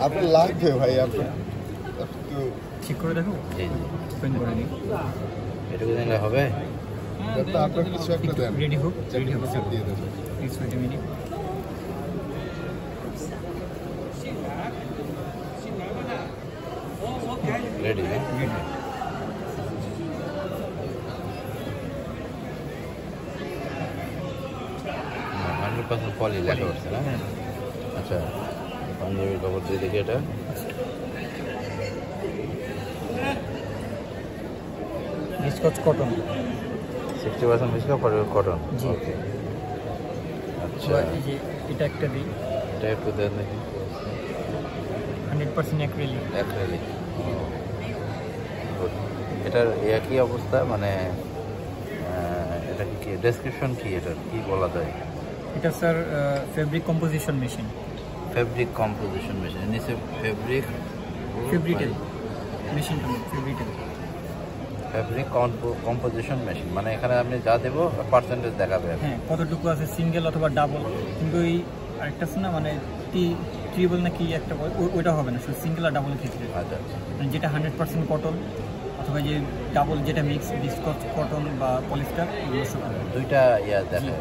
আপনার লাগবে ভাই, আপনার একটু ঠিক করে দেখো। জি জি, ওপেন করে নিই। এটুকু দিলে হবে। আপনার কিছু একটা দেন, রেডি হোক, রেডি হোক স্যার। দিয়ে দেন। Please wait a minute. Ready হ্যাঁ? রেডি। 100% পলি লেখা হচ্ছে না? হ্যাঁ। আচ্ছা, পাঞ্জাবির কাপড় দিয়ে দেখি এটা। Viscose cotton. 60% বিস্কাপ কটন। জি। ওকে, আচ্ছা, এই যে এটা একটা দিই, এটা একটু দেন দেখি। 100% অ্যাক্রিলিক। অ্যাক্রিলিক। এটার একই অবস্থা, মানে এটা কি ডেসক্রিপশন, কি এটার কি বলা যায়? এটা sir fabric composition machine. Fabric composition machine, নিচে ফেব্রিক ফেব্রিটেল মেশিনটা, ফেব্রিটেল। ফেব্রিক কম্পোজিশন মেশিন, মানে এখানে আপনি যা দেবো পার্সেন্টেজ দেখাবে। হ্যাঁ, কতটুকু আছে সিঙ্গেল অথবা ডাবল। কিন্তু এই আরেকটা আছে না, মানে ট্রিবল না কি একটা, ওইটা হবে না, শুধু সিঙ্গেল আর ডাবলের ক্ষেত্রে। আচ্ছা, মানে যেটা 100% কটন অথবা যে ডাবল যেটা মিক্স ভিসকস কটন বা পলিস্টার, এগুলো সব হবে। দুইটা ইয়া দেখে।